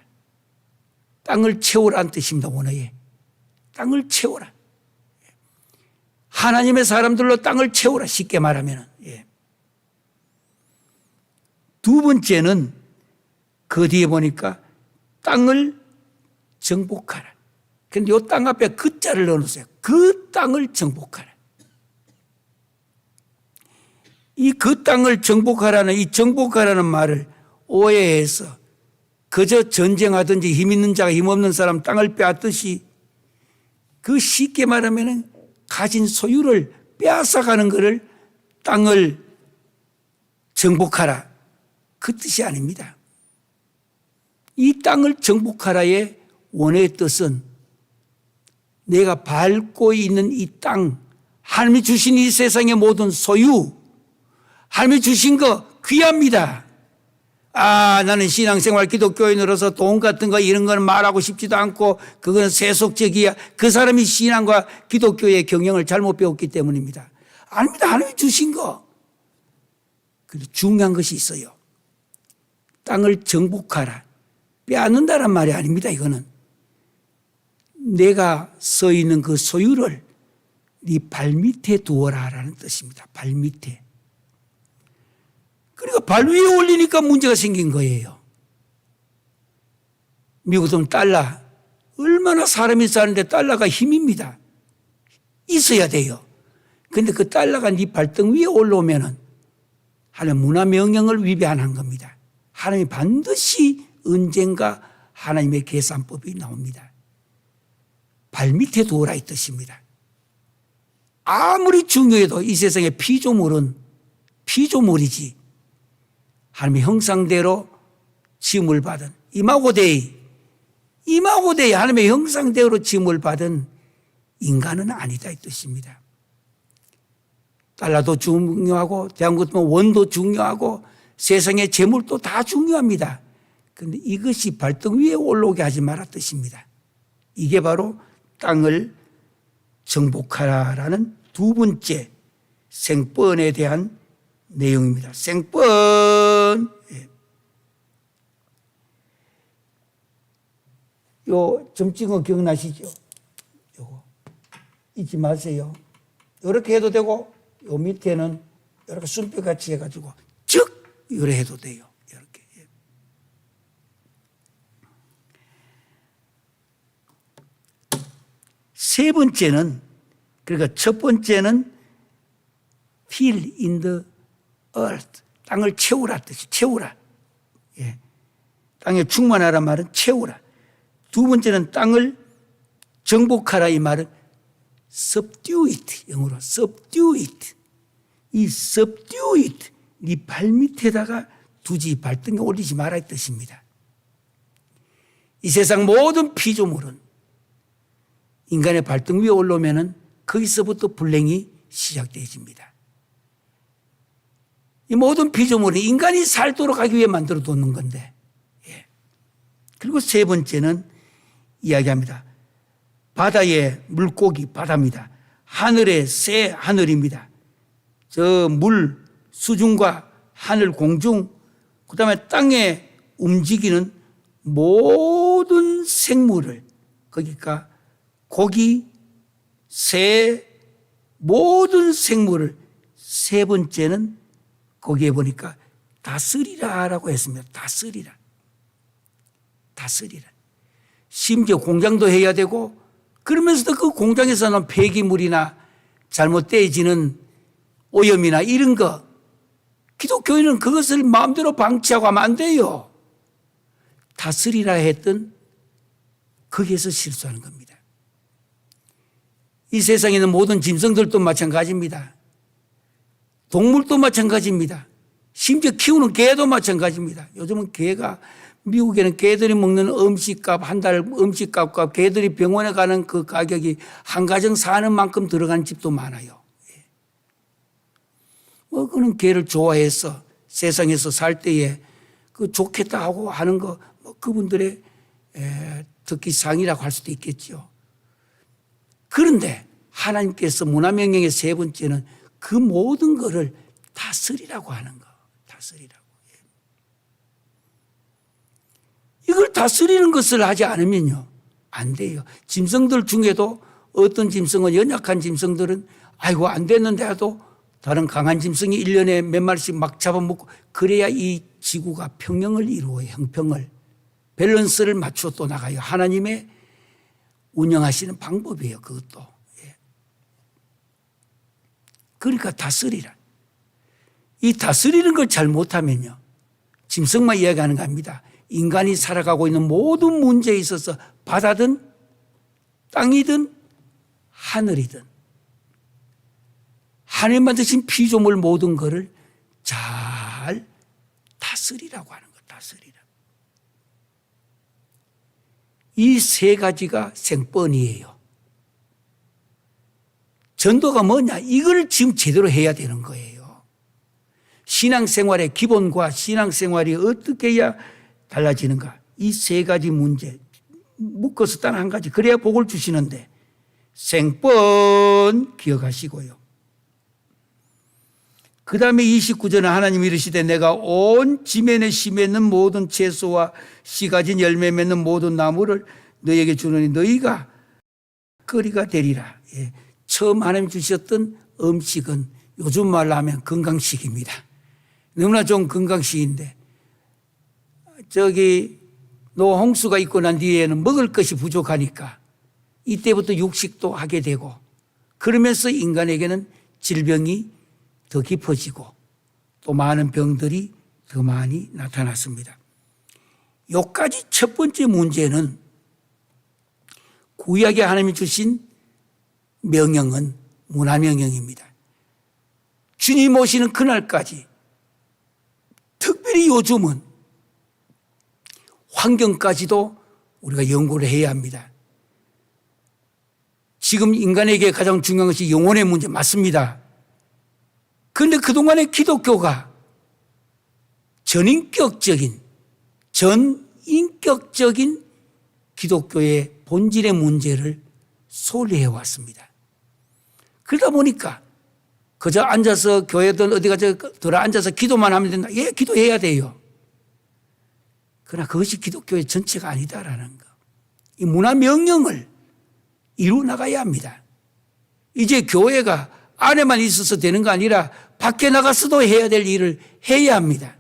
Speaker 2: 땅을 채우라는 뜻입니다. 원어에. 땅을 채우라. 하나님의 사람들로 땅을 채우라. 쉽게 말하면. 두 번째는 그 뒤에 보니까 땅을 정복하라. 그런데 이 땅 앞에 그 자를 넣어놓으세요. 그 땅을 정복하라. 이 그 땅을 정복하라는 이 정복하라는 말을 오해해서 그저 전쟁하든지 힘 있는 자가 힘 없는 사람 땅을 빼앗듯이 그 쉽게 말하면 가진 소유를 빼앗아가는 것을 땅을 정복하라. 그 뜻이 아닙니다. 이 땅을 정복하라의 원어의 뜻은 내가 밟고 있는 이 땅, 하나님이 주신 이 세상의 모든 소유, 하나님이 주신 거 귀합니다. 나는 신앙생활 기독교인으로서 돈 같은 거 이런 거는 말하고 싶지도 않고 그거는 세속적이야. 그 사람이 신앙과 기독교의 경영을 잘못 배웠기 때문입니다. 아닙니다. 하나님이 주신 거. 그런데 중요한 것이 있어요. 땅을 정복하라. 빼앗는다란 말이 아닙니다. 이거는. 내가 서 있는 그 소유를 네 발밑에 두어라라는 뜻입니다. 발밑에. 그러니까 발 위에 올리니까 문제가 생긴 거예요. 미국은 달러. 얼마나 사람이 사는데 달러가 힘입니다. 있어야 돼요. 그런데 그 달러가 네 발등 위에 올라오면은 하나님 문화 명령을 위배하는 겁니다. 하나님이 반드시 언젠가 하나님의 계산법이 나옵니다. 발밑에 두어라 이 뜻입니다. 아무리 중요해도 이 세상의 피조물은 피조물이지 하나님의 형상대로 지음을 받은 이마고데이 하나님의 형상대로 지음을 받은 인간은 아니다 이 뜻입니다. 달러도 중요하고 대한민국 원도 중요하고 세상의 재물도 다 중요합니다. 그런데 이것이 발등 위에 올라오게 하지 마라 뜻입니다. 이게 바로 땅을 정복하라라는 두 번째 생번에 대한 내용입니다. 생번. 요 점찍어 기억나시죠? 요거 잊지 마세요. 이렇게 해도 되고 요 밑에는 이렇게 순뼈같이 해가지고 쭉 이렇게 해도 돼요. 이렇게. 세 번째는 그러니까 첫 번째는 fill in the earth. 땅을 채우라 뜻이 채우라. 땅에 충만하란 말은 채우라. 두 번째는 땅을 정복하라 이 말은 subdue it. 영어로 subdue it. 이 subdue it. 네 발밑에다가 두지 발등에 올리지 마라 이 뜻입니다. 이 세상 모든 피조물은 인간의 발등 위에 올라오면은 거기서부터 불행이 시작되어집니다. 이 모든 피조물은 인간이 살도록 하기 위해 만들어 놓는 건데. 예. 그리고 세 번째는 이야기합니다. 바다의 물고기 바다입니다. 하늘의 새 하늘입니다. 저 물 수중과 하늘 공중, 그 다음에 땅에 움직이는 모든 생물을, 그러니까 고기, 새, 모든 생물을 세 번째는 거기에 보니까 다스리라라고 했습니다. 다스리라. 다스리라. 심지어 공장도 해야 되고, 그러면서도 그 공장에서는 폐기물이나 잘못되어지는 오염이나 이런 거, 기독교인은 그것을 마음대로 방치하고 하면 안 돼요. 다스리라 했던 거기에서 실수하는 겁니다. 이 세상에 있는 모든 짐승들도 마찬가지입니다. 동물도 마찬가지입니다. 심지어 키우는 개도 마찬가지입니다. 요즘은 개가, 미국에는 개들이 먹는 음식값, 한 달 음식값과 개들이 병원에 가는 그 가격이 한 가정 사는 만큼 들어가는 집도 많아요. 그는 개를 좋아해서 세상에서 살 때에 그 좋겠다 하고 하는 거, 그분들의 특기 상이라고 할 수도 있겠죠. 그런데 하나님께서 문화명령의 세 번째는 그 모든 것을 다스리라고 하는 거. 다스리라고. 이걸 다스리는 것을 하지 않으면요, 안 돼요. 짐승들 중에도 어떤 짐승은, 연약한 짐승들은 아이고 안 됐는데 해도 다른 강한 짐승이 1년에 몇 마리씩 막 잡아먹고, 그래야 이 지구가 평형을 이루어요. 형평을. 밸런스를 맞추어 또 나가요. 하나님의 운영하시는 방법이에요. 그것도. 예. 그러니까 다스리라. 이 다스리는 걸 잘못하면요, 짐승만 이야기하는 겁니다. 인간이 살아가고 있는 모든 문제에 있어서 바다든 땅이든 하늘이든 하나님 만드신 피조물 모든 것을 잘 다스리라고 하는 것. 다스리라. 이 세 가지가 생뻔이에요. 전도가 뭐냐? 이걸 지금 제대로 해야 되는 거예요. 신앙생활의 기본과 신앙생활이 어떻게 해야 달라지는가? 이 세 가지 문제 묶어서 단 한 가지, 그래야 복을 주시는데 생뻔 기억하시고요. 그 다음에 29절에 하나님이 이르시되 내가 온 지면에 씨 맺는 모든 채소와 씨 가진 열매 맺는 모든 나무를 너희에게 주노니 너희가 거리가 되리라. 예. 처음 하나님 주셨던 음식은 요즘 말로 하면 건강식입니다. 너무나 좋은 건강식인데, 저기 노홍수가 있고 난 뒤에는 먹을 것이 부족하니까 이때부터 육식도 하게 되고, 그러면서 인간에게는 질병이 더 깊어지고 또 많은 병들이 더 많이 나타났습니다. 여기까지 첫 번째 문제는 구약에 하나님이 주신 명령은 문화명령입니다. 주님 오시는 그날까지, 특별히 요즘은 환경까지도 우리가 연구를 해야 합니다. 지금 인간에게 가장 중요한 것이 영혼의 문제 맞습니다. 그런데 그동안의 기독교가 전인격적인 기독교의 본질의 문제를 소리해 왔습니다. 그러다 보니까 그저 앉아서 교회든 어디 가서 들어 앉아서 기도만 하면 된다. 예, 기도해야 돼요. 그러나 그것이 기독교의 전체가 아니다라는 거. 이 문화 명령을 이루 나가야 합니다. 이제 교회가 안에만 있어서 되는 거 아니라 밖에 나가서도 해야 될 일을 해야 합니다.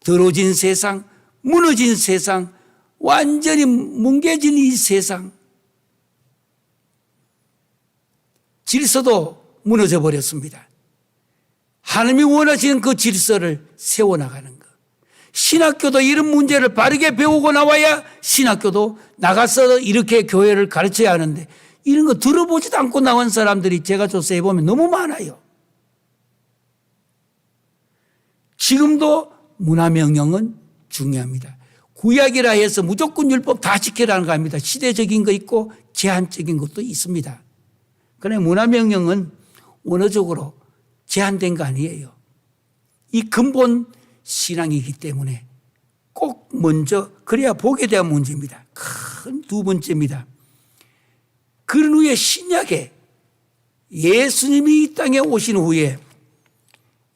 Speaker 2: 더러워진 세상, 무너진 세상, 완전히 뭉개진 이 세상, 질서도 무너져 버렸습니다. 하나님이 원하시는 그 질서를 세워나가는 것. 신학교도 이런 문제를 바르게 배우고 나와야 신학교도 나가서 이렇게 교회를 가르쳐야 하는데, 이런 거 들어보지도 않고 나온 사람들이 제가 조사해 보면 너무 많아요. 지금도 문화명령은 중요합니다. 구약이라 해서 무조건 율법 다 지키라는 거 아닙니다. 시대적인 거 있고 제한적인 것도 있습니다. 그러나 문화명령은 원어적으로 제한된 거 아니에요. 이 근본 신앙이기 때문에 꼭 먼저 그래야 복에 대한 문제입니다. 큰 두 번째입니다. 그런 후에 신약에 예수님이 이 땅에 오신 후에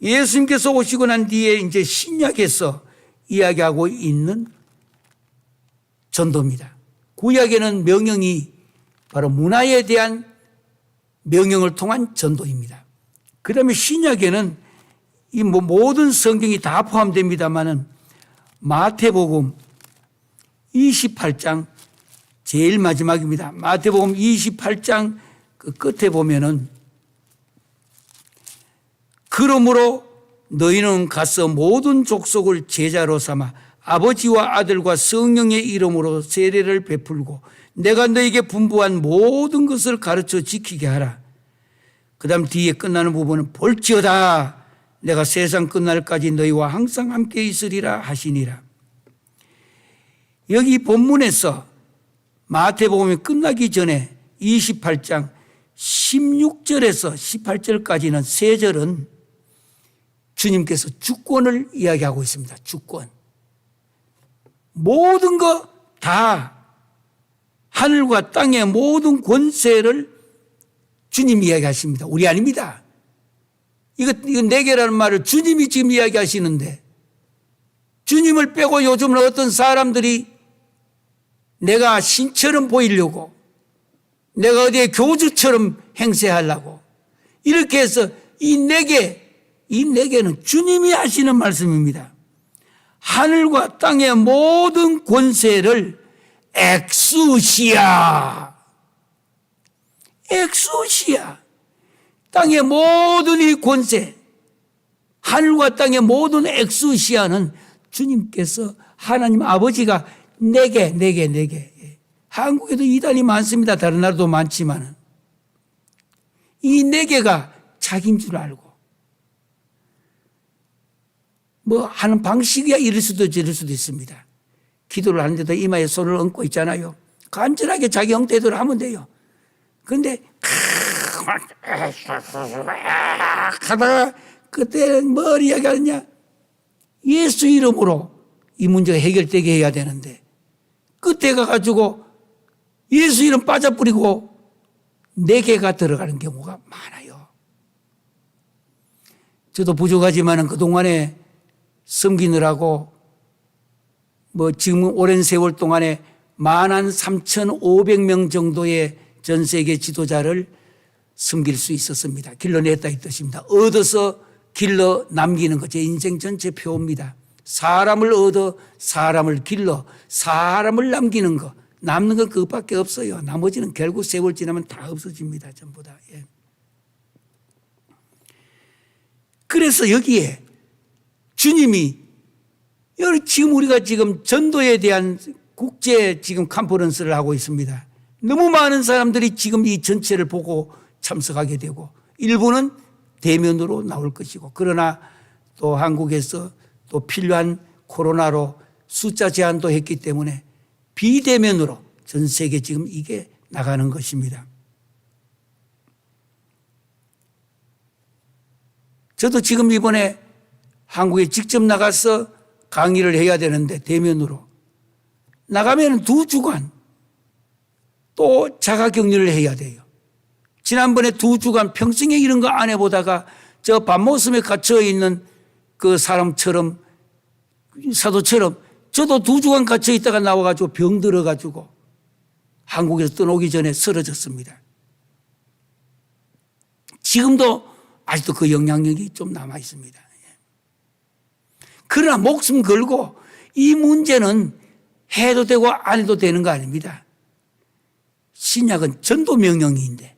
Speaker 2: 예수님께서 오시고 난 뒤에 이제 신약에서 이야기하고 있는 전도입니다. 구약에는 명령이 바로 문화에 대한 명령을 통한 전도입니다. 그 다음에 신약에는 이 모든 성경이 다 포함됩니다만은 마태복음 28장 제일 마지막입니다. 마태복음 28장 그 끝에 보면은 그러므로 너희는 가서 모든 족속을 제자로 삼아 아버지와 아들과 성령의 이름으로 세례를 베풀고 내가 너희에게 분부한 모든 것을 가르쳐 지키게 하라. 그 다음 뒤에 끝나는 부분은 볼지어다 내가 세상 끝날까지 너희와 항상 함께 있으리라 하시니라. 여기 본문에서 마태복음이 끝나기 전에 28장 16절에서 18절까지는 세 절은 주님께서 주권을 이야기하고 있습니다. 주권. 모든 거 다 하늘과 땅의 모든 권세를 주님 이야기하십니다. 우리 아닙니다. 이거 내게라는 말을 주님이 지금 이야기하시는데 주님을 빼고 요즘은 어떤 사람들이 내가 신처럼 보이려고 내가 어디에 교주처럼 행세하려고 이렇게 해서 이 내게는 주님이 하시는 말씀입니다. 하늘과 땅의 모든 권세를 엑수시아 땅의 모든 이 권세 하늘과 땅의 모든 엑수시아는 주님께서 하나님 아버지가 내게 한국에도 이단이 많습니다. 다른 나라도 많지만 이 내게가 자기인 줄 알고 뭐 하는 방식이야 이럴 수도 저럴 수도 있습니다. 기도를 하는데도 이마에 손을 얹고 있잖아요. 간절하게 자기 형태대로 하면 돼요. 그런데 하다가 그때 뭘 이야기하느냐 예수 이름으로 이 문제가 해결되게 해야 되는데 끝에 가가지고 예수 이름 빠져버리고 내게가 들어가는 경우가 많아요. 저도 부족하지만은 그동안에 섬기느라고 뭐 지금 오랜 세월 동안에 13,500명 정도의 전 세계 지도자를 섬길 수 있었습니다. 길러냈다 이 뜻입니다. 얻어서 길러 남기는 것 제 인생 전체 표입니다. 사람을 얻어 사람을 길러 사람을 남기는 것 남는 건 그것밖에 없어요. 나머지는 결국 세월 지나면 다 없어집니다. 전부 다. 예. 그래서 여기에 주님이 지금 우리가 지금 전도에 대한 국제 지금 컨퍼런스를 하고 있습니다. 너무 많은 사람들이 지금 이 전체를 보고 참석하게 되고 일부는 대면으로 나올 것이고 그러나 또 한국에서 또 필요한 코로나로 숫자 제한도 했기 때문에 비대면으로 전 세계 지금 이게 나가는 것입니다. 저도 지금 이번에 한국에 직접 나가서 강의를 해야 되는데 대면으로 나가면 2주간 또 자가격리를 해야 돼요. 지난번에 2주간 평생에 이런 거 안 해보다가 저 밤모섬에 갇혀 있는 그 사람처럼 사도처럼 저도 2주간 갇혀 있다가 나와가지고 병 들어가지고 한국에서 떠나오기 전에 쓰러졌습니다. 지금도 아직도 그 영향력이 좀 남아 있습니다. 그러나 목숨 걸고 이 문제는 해도 되고 안 해도 되는 거 아닙니다. 신약은 전도 명령인데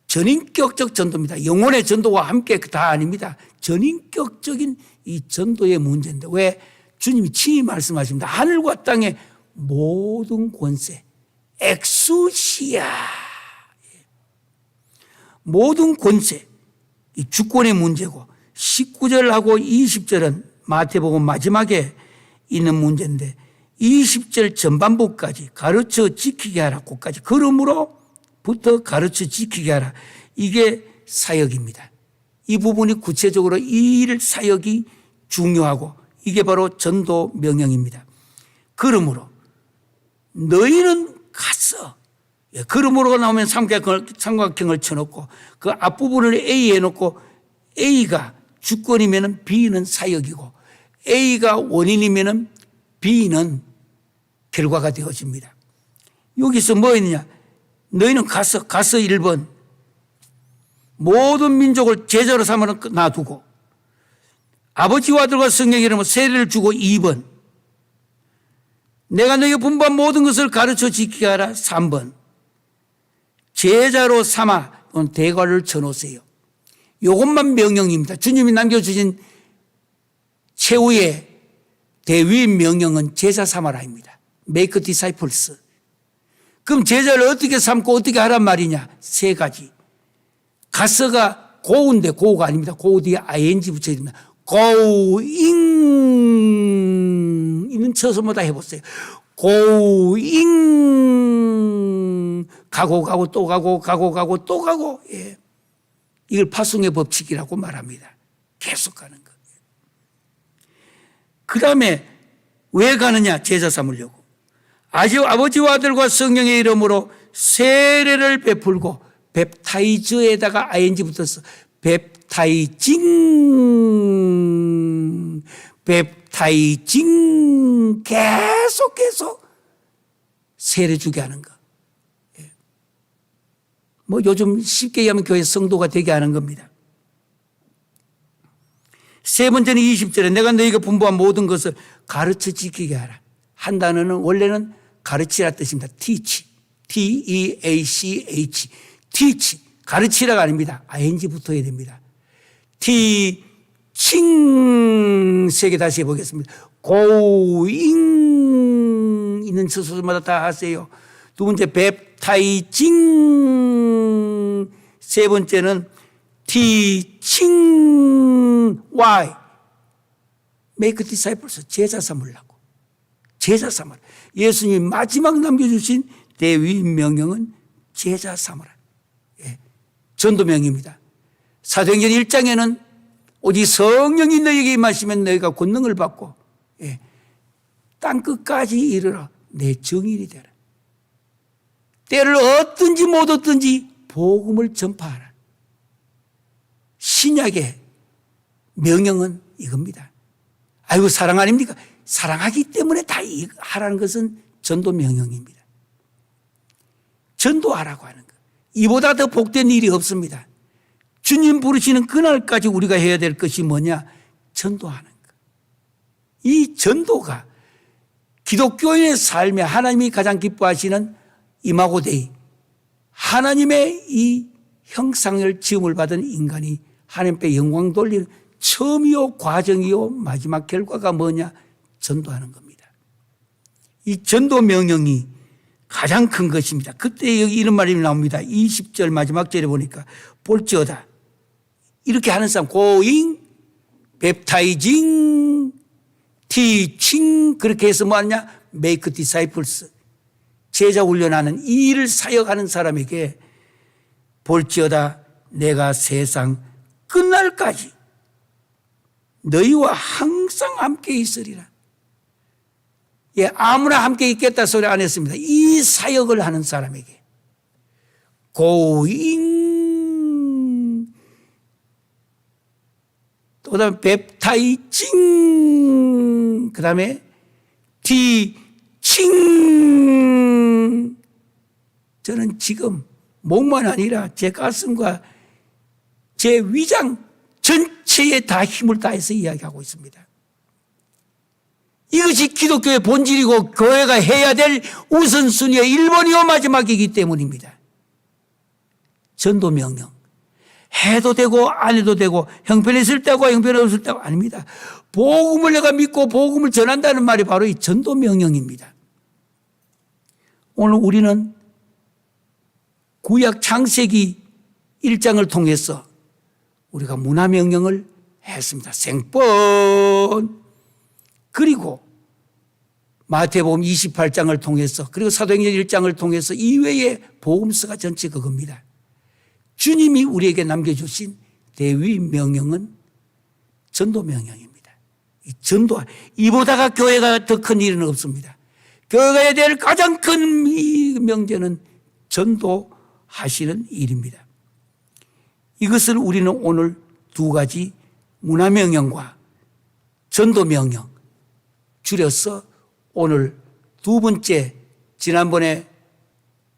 Speaker 2: 전인격적 전도입니다. 영혼의 전도와 함께 다 아닙니다. 전인격적인 이 전도의 문제인데 왜 주님이 친히 말씀하십니다. 하늘과 땅의 모든 권세 엑수시아 모든 권세 이 주권의 문제고 19절하고 20절은 마태복음 마지막에 있는 문제인데 20절 전반부까지 가르쳐 지키게 하라. 그까지 그러므로부터 가르쳐 지키게 하라. 이게 사역입니다. 이 부분이 구체적으로 일 사역이 중요하고 이게 바로 전도 명령입니다. 그러므로 너희는 가서, 그러므로가 나오면 삼각형을 쳐놓고 그 앞부분을 A 해놓고 A가 주권이면 B는 사역이고 A가 원인이면 B는 결과가 되어집니다. 여기서 뭐 있느냐? 너희는 가서 1번 모든 민족을 제자로 삼아 놔두고 아버지와 아들과 성령의 이름으로 세례를 주고 2번 내가 너희에게 분부한 모든 것을 가르쳐 지키게 하라. 3번 제자로 삼아 대가를 쳐놓으세요. 이것만 명령입니다. 주님이 남겨주신 최후의 대위 명령은 제자 삼아라입니다. Make disciples. 그럼 제자를 어떻게 삼고 어떻게 하란 말이냐? 3가지. 가서가 고인데 고가 아닙니다. 고 뒤에 ing 붙여야 됩니다. going 이는 쳐서마다 해보세요. going 가고 또 가고 또 가고. 예. 이걸 파송의 법칙이라고 말합니다. 계속 가는 거. 그 다음에 왜 가느냐? 제자 삼으려고. 아버지와 아들과 성령의 이름으로 세례를 베풀고 웹타이즈에다가 ing 붙어서 웹타이징 계속 세례 주게 하는 거. 뭐 요즘 쉽게 얘기하면 교회 성도가 되게 하는 겁니다. 3번째는 20절에 내가 너희가 분부한 모든 것을 가르쳐 지키게 하라. 한 단어는 원래는 가르치라 뜻입니다. teach, T-E-A-C-H, teach, 가르치라가 아닙니다. ing 붙어야 됩니다. teaching 3개 다시 해보겠습니다. going 있는 처소마다 다 하세요. 2번째 baptizing, 3번째는 teaching. why? make disciples, 제자 삼으려고. 제자 삼으라. 예수님이 마지막 남겨주신 대위 명령은 제자 삼으라. 예. 전도명입니다. 사도행전 1장에는 오직 성령이 너희에게 임하시면 너희가 권능을 받고, 예, 땅끝까지 이르러 내 증인이 되라. 때를 얻든지 못 얻든지 복음을 전파하라. 신약의 명령은 이겁니다. 아이고 사랑 아닙니까? 사랑하기 때문에 다 하라는 것은 전도 명령입니다. 전도하라고 하는 것. 이보다 더 복된 일이 없습니다. 주님 부르시는 그날까지 우리가 해야 될 것이 뭐냐? 전도하는 것. 이 전도가 기독교인의 삶에 하나님이 가장 기뻐하시는 이마고데이, 하나님의 이 형상을 지음을 받은 인간이 하나님께 영광 돌리는 처음이요 과정이요 마지막 결과가 뭐냐? 전도하는 겁니다. 이 전도 명령이 가장 큰 것입니다. 그때 여기 이런 말이 나옵니다. 20절 마지막 절에 보니까 볼지어다. 이렇게 하는 사람 going, baptizing, teaching 그렇게 해서 뭐하냐? make disciples. 제자 훈련하는 이 일을 사역하는 사람에게 볼지어다 내가 세상 끝날까지 너희와 항상 함께 있으리라. 예, 아무나 함께 있겠다 소리 안 했습니다. 이 사역을 하는 사람에게 going 또 그다음에 baptizing 그다음에 teaching 저는 지금 목만 아니라 제 가슴과 제 위장 전체에 다 힘을 다해서 이야기하고 있습니다. 이것이 기독교의 본질이고 교회가 해야 될 우선순위의 1번이요 마지막이기 때문입니다. 전도 명령. 해도 되고 안 해도 되고 형편이 있을 때고 형편이 없을 때고 아닙니다. 복음을 내가 믿고 복음을 전한다는 말이 바로 이 전도 명령입니다. 오늘 우리는 구약 창세기 1장을 통해서 우리가 문화명령을 했습니다. 생번. 그리고 마태복음 28장을 통해서 그리고 사도행전 1장을 통해서 이외의 복음서가 전체 그겁니다. 주님이 우리에게 남겨주신 대위 명령은 전도 명령입니다. 이 전도, 이보다가 교회가 더 큰 일은 없습니다. 교회가 해야 될 가장 큰 이 명제는 전도하시는 일입니다. 이것을 우리는 오늘 두 가지 문화명령과 전도명령 줄여서 오늘 두 번째, 지난번에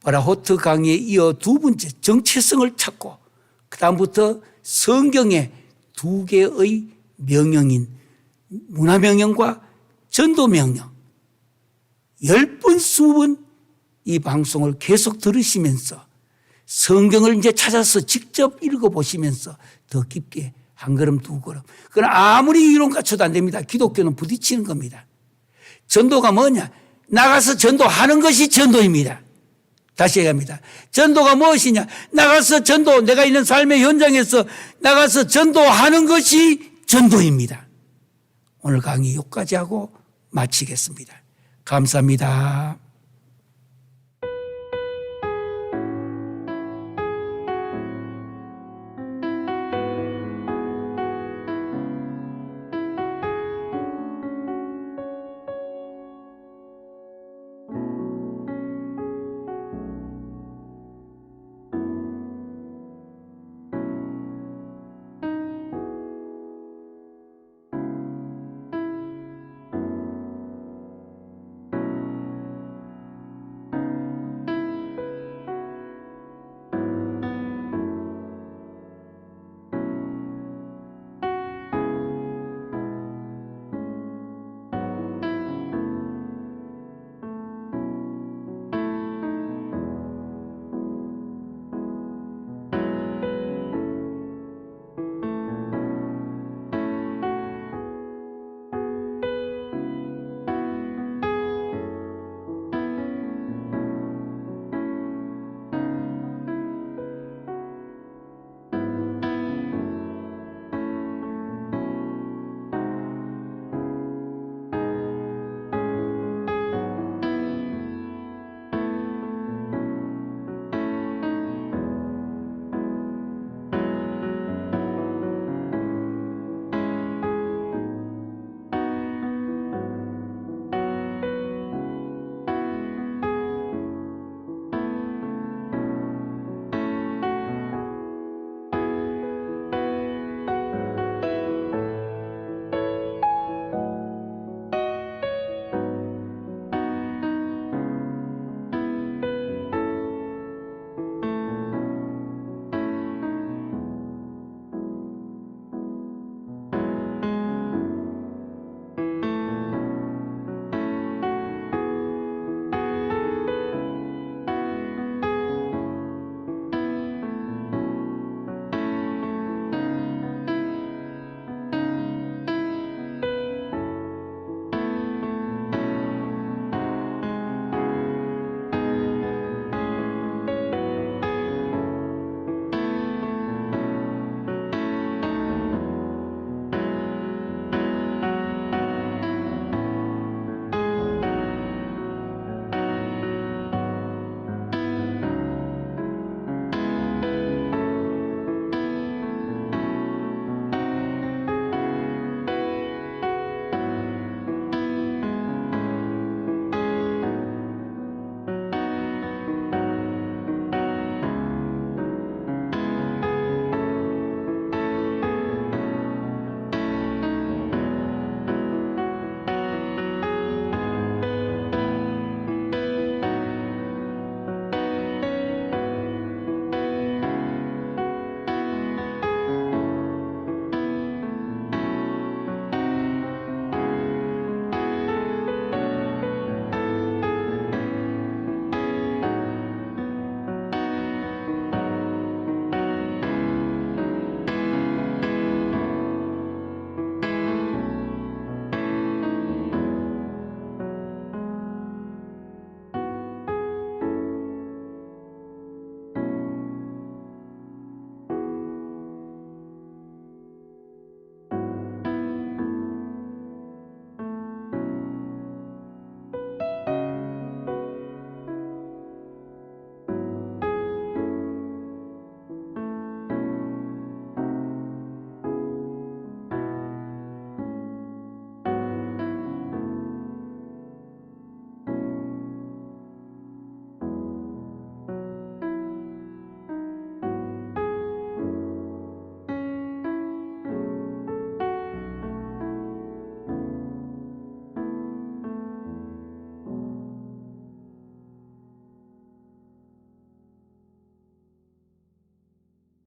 Speaker 2: 바라호트 강의에 이어 두 번째 정체성을 찾고 그 다음부터 성경의 두 개의 명령인 문화명령과 전도명령 10번, 20번 이 방송을 계속 들으시면서 성경을 이제 찾아서 직접 읽어보시면서 더 깊게 한 걸음 두 걸음. 그러나 아무리 이론 갖춰도 안 됩니다. 기독교는 부딪히는 겁니다. 전도가 뭐냐? 나가서 전도하는 것이 전도입니다. 다시 얘기합니다. 전도가 무엇이냐? 나가서 전도, 내가 있는 삶의 현장에서 나가서 전도하는 것이 전도입니다. 오늘 강의 여기까지 하고 마치겠습니다. 감사합니다.